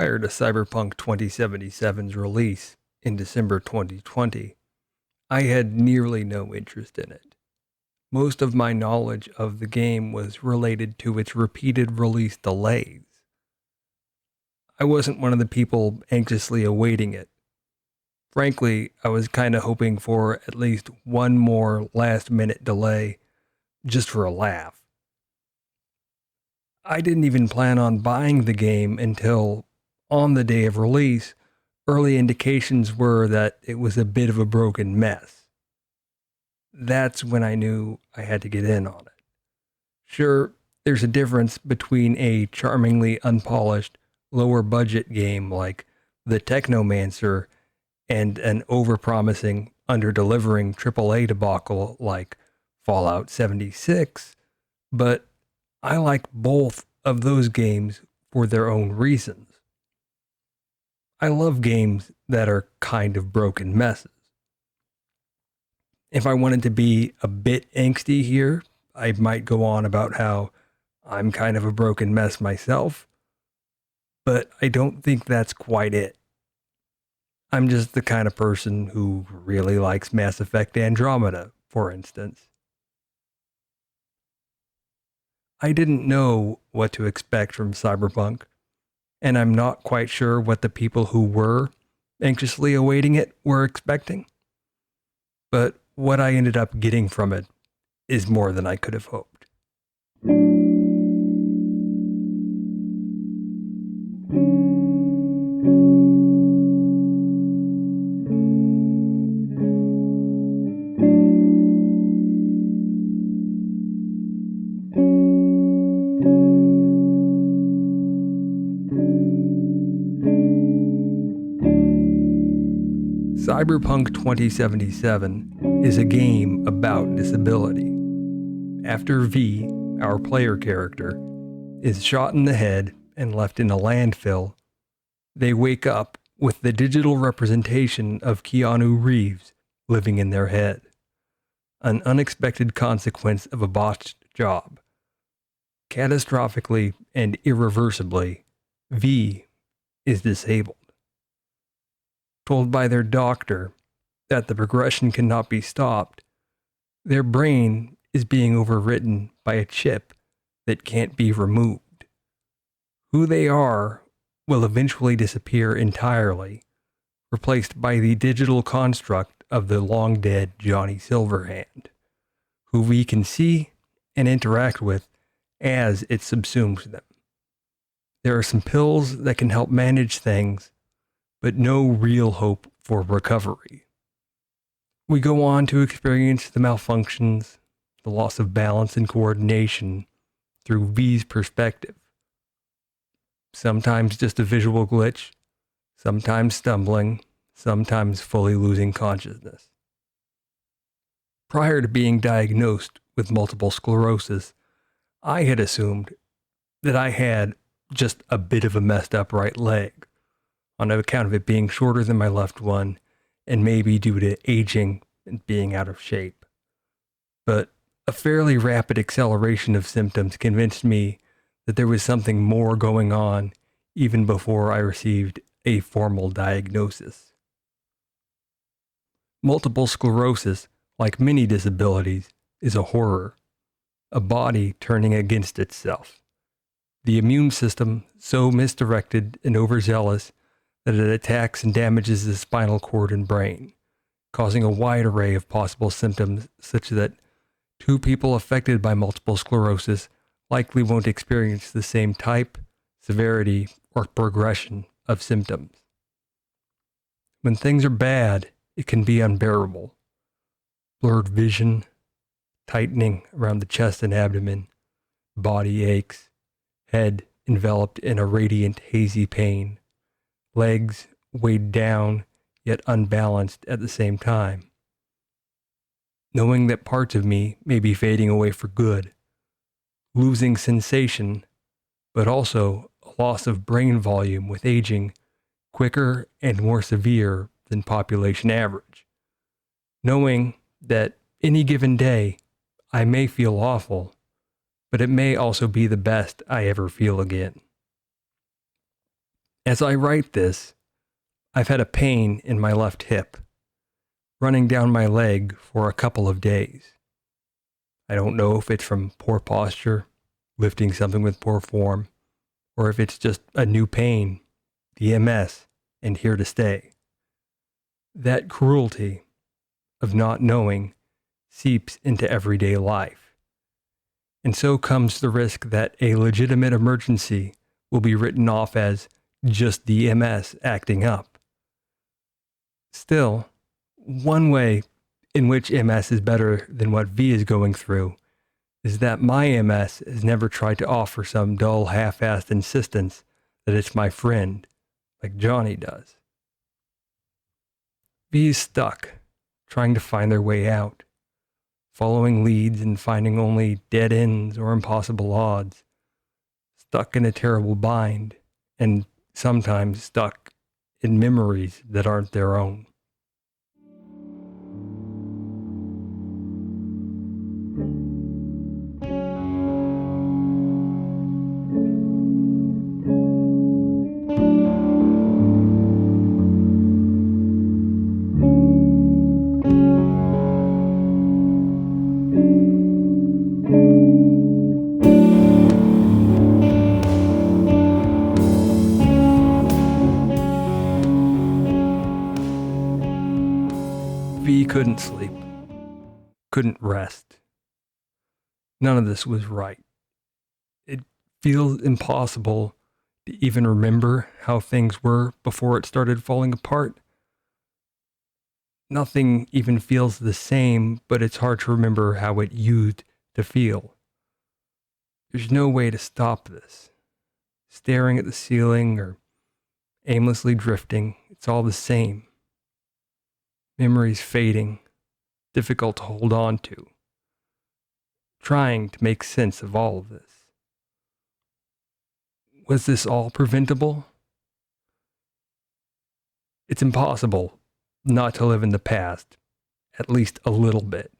Prior to Cyberpunk 2077's release in December 2020, I had nearly no interest in it. Most of my knowledge of the game was related to its repeated release delays. I wasn't one of the people anxiously awaiting it. Frankly, I was kind of hoping for at least one more last-minute delay just for a laugh. I didn't even plan on buying the game until, on the day of release, early indications were that it was a bit of a broken mess. That's when I knew I had to get in on it. Sure, there's a difference between a charmingly unpolished, lower budget game like The Technomancer and an overpromising, under-delivering AAA debacle like Fallout 76, but I like both of those games for their own reasons. I love games that are kind of broken messes. If I wanted to be a bit angsty here, I might go on about how I'm kind of a broken mess myself, but I don't think that's quite it. I'm just the kind of person who really likes Mass Effect Andromeda, for instance. I didn't know what to expect from Cyberpunk, and I'm not quite sure what the people who were anxiously awaiting it were expecting. But what I ended up getting from it is more than I could have hoped. Cyberpunk 2077 is a game about disability. After V, our player character, is shot in the head and left in a landfill, they wake up with the digital representation of Keanu Reeves living in their head. An unexpected consequence of a botched job. Catastrophically and irreversibly, V is disabled. Told by their doctor that the progression cannot be stopped, their brain is being overwritten by a chip that can't be removed. Who they are will eventually disappear entirely, replaced by the digital construct of the long-dead Johnny Silverhand, who we can see and interact with as it subsumes them. There are some pills that can help manage things, but no real hope for recovery. We go on to experience the malfunctions, the loss of balance and coordination through V's perspective. Sometimes just a visual glitch, sometimes stumbling, sometimes fully losing consciousness. Prior to being diagnosed with multiple sclerosis, I had assumed that I had just a bit of a messed up right leg, on account of it being shorter than my left one, and maybe due to aging and being out of shape. But a fairly rapid acceleration of symptoms convinced me that there was something more going on even before I received a formal diagnosis. Multiple sclerosis, like many disabilities, is a horror, a body turning against itself. The immune system so misdirected and overzealous that it attacks and damages the spinal cord and brain, causing a wide array of possible symptoms such that two people affected by multiple sclerosis likely won't experience the same type, severity, or progression of symptoms. When things are bad, it can be unbearable. Blurred vision, tightening around the chest and abdomen, body aches, head enveloped in a radiant hazy pain, legs weighed down yet unbalanced at the same time. Knowing that parts of me may be fading away for good, losing sensation, but also a loss of brain volume with aging quicker and more severe than population average. Knowing that any given day I may feel awful, but it may also be the best I ever feel again. As I write this, I've had a pain in my left hip, running down my leg for a couple of days. I don't know if it's from poor posture, lifting something with poor form, or if it's just a new pain, the MS, and here to stay. That cruelty of not knowing seeps into everyday life. And so comes the risk that a legitimate emergency will be written off as just the MS acting up. Still, one way in which MS is better than what V is going through is that my MS has never tried to offer some dull, half-assed insistence that it's my friend, like Johnny does. V is stuck, trying to find their way out, following leads and finding only dead ends or impossible odds, stuck in a terrible bind, and sometimes stuck in memories that aren't their own. V couldn't sleep, couldn't rest. None of this was right. It feels impossible to even remember how things were before it started falling apart. Nothing even feels the same, but it's hard to remember how it used to feel. There's no way to stop this. Staring at the ceiling or aimlessly drifting, it's all the same. Memories fading, difficult to hold on to. Trying to make sense of all of this. Was this all preventable? It's impossible not to live in the past, at least a little bit.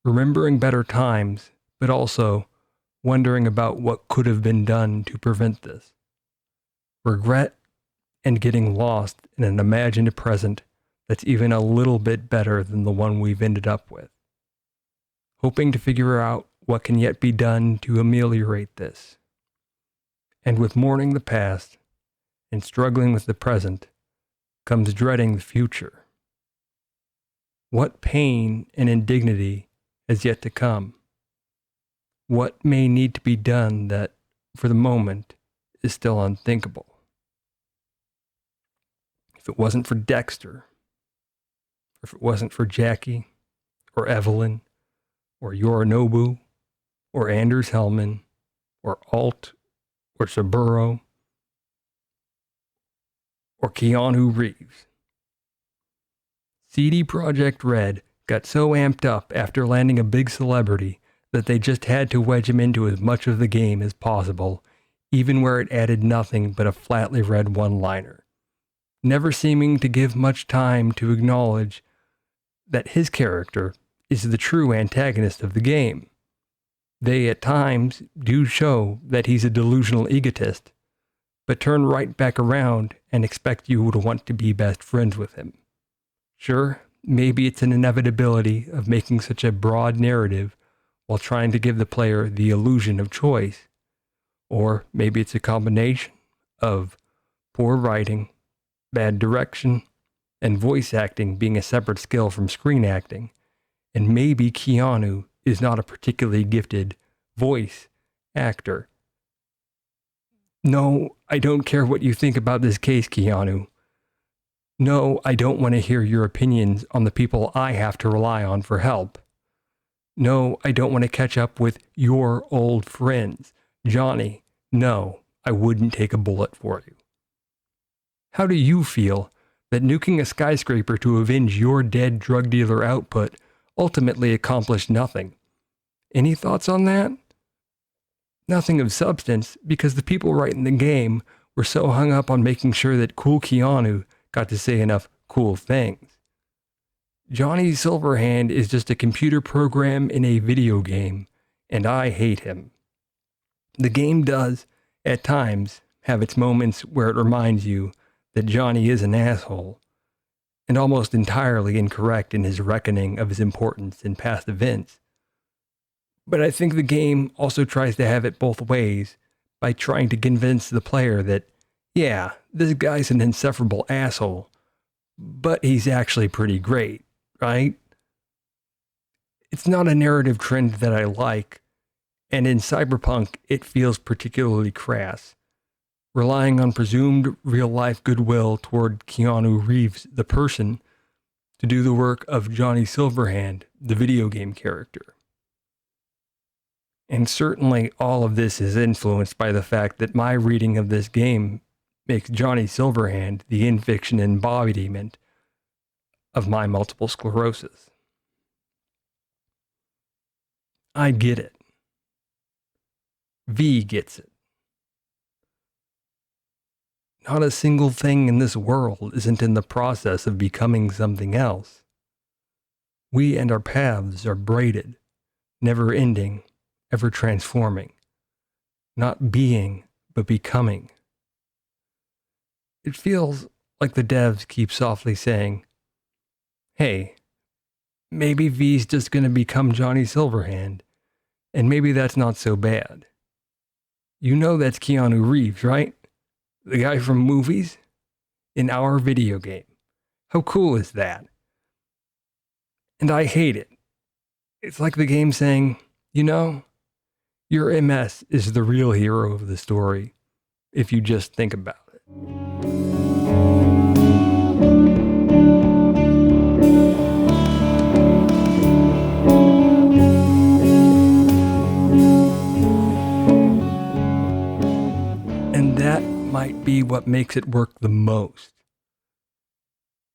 Remembering better times, but also wondering about what could have been done to prevent this. Regret and getting lost in an imagined present that's even a little bit better than the one we've ended up with. Hoping to figure out what can yet be done to ameliorate this. And with mourning the past and struggling with the present comes dreading the future. What pain and indignity has yet to come? What may need to be done that, for the moment, is still unthinkable? If it wasn't for Dexter, or if it wasn't for Jackie, or Evelyn, or Yorinobu, or Anders Hellman, or Alt, or Saburo, or Keanu Reeves. CD Projekt Red got so amped up after landing a big celebrity that they just had to wedge him into as much of the game as possible, even where it added nothing but a flatly read one-liner, never seeming to give much time to acknowledge that his character is the true antagonist of the game. They at times do show that he's a delusional egotist, but turn right back around and expect you to want to be best friends with him. Sure, maybe it's an inevitability of making such a broad narrative while trying to give the player the illusion of choice. Or maybe it's a combination of poor writing, bad direction, and voice acting being a separate skill from screen acting. And maybe Keanu is not a particularly gifted voice actor. No, I don't care what you think about this case, Keanu. No, I don't want to hear your opinions on the people I have to rely on for help. No, I don't want to catch up with your old friends. Johnny, no, I wouldn't take a bullet for you. How do you feel that nuking a skyscraper to avenge your dead drug dealer output ultimately accomplished nothing? Any thoughts on that? Nothing of substance, because the people writing the game were so hung up on making sure that cool Keanu got to say enough cool things. Johnny Silverhand is just a computer program in a video game, and I hate him. The game does, at times, have its moments where it reminds you that Johnny is an asshole, and almost entirely incorrect in his reckoning of his importance in past events. But I think the game also tries to have it both ways by trying to convince the player that, yeah, this guy's an insufferable asshole, but he's actually pretty great, right? It's not a narrative trend that I like, and in Cyberpunk, it feels particularly crass, relying on presumed real-life goodwill toward Keanu Reeves, the person, to do the work of Johnny Silverhand, the video game character. And certainly all of this is influenced by the fact that my reading of this game makes Johnny Silverhand the in-fiction embodiment of my multiple sclerosis. I get it. V gets it. Not a single thing in this world isn't in the process of becoming something else. We and our paths are braided, never ending, ever transforming. Not being, but becoming. It feels like the devs keep softly saying, hey, maybe V's just gonna become Johnny Silverhand, and maybe that's not so bad. You know that's Keanu Reeves, right? The guy from movies? In our video game. How cool is that? And I hate it. It's like the game saying, you know, your MS is the real hero of the story, if you just think about it. And that might be what makes it work the most.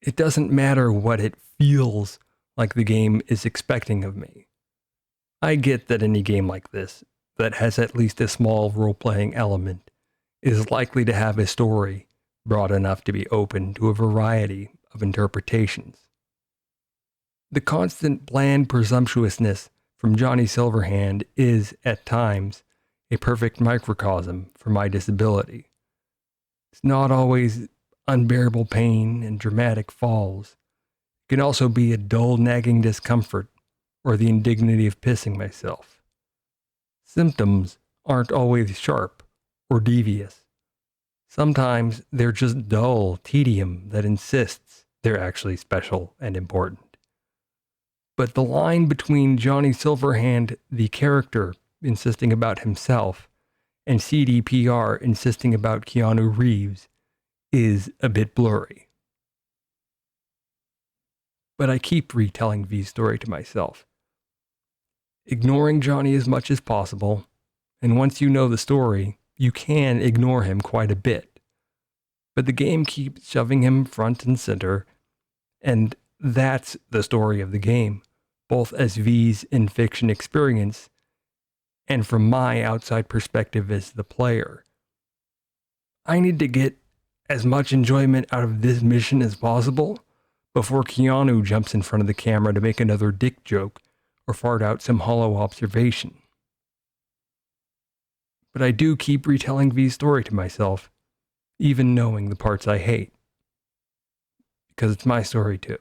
It doesn't matter what it feels like the game is expecting of me. I get that any game like this, that has at least a small role-playing element, is likely to have a story broad enough to be open to a variety of interpretations. The constant bland presumptuousness from Johnny Silverhand is, at times, a perfect microcosm for my disability. It's not always unbearable pain and dramatic falls. It can also be a dull, nagging discomfort or the indignity of pissing myself. Symptoms aren't always sharp or devious. Sometimes they're just dull tedium that insists they're actually special and important. But the line between Johnny Silverhand, the character, insisting about himself, and CDPR insisting about Keanu Reeves is a bit blurry. But I keep retelling V's story to myself, ignoring Johnny as much as possible, and once you know the story, you can ignore him quite a bit. But the game keeps shoving him front and center, and that's the story of the game, both as V's in-fiction experience and from my outside perspective as the player. I need to get as much enjoyment out of this mission as possible before Keanu jumps in front of the camera to make another dick joke or fart out some hollow observation. But I do keep retelling V's story to myself, even knowing the parts I hate. Because it's my story too.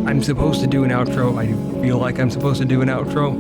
I'm supposed to do an outro. I feel like I'm supposed to do an outro.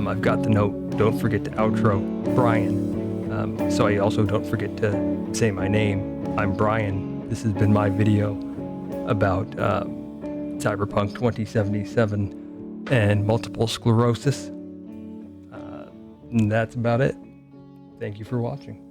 I've got the note, don't forget to outro Brian. So I also don't forget to say my name. I'm Brian. This has been my video about Cyberpunk 2077 and multiple sclerosis. And that's about it. Thank you for watching.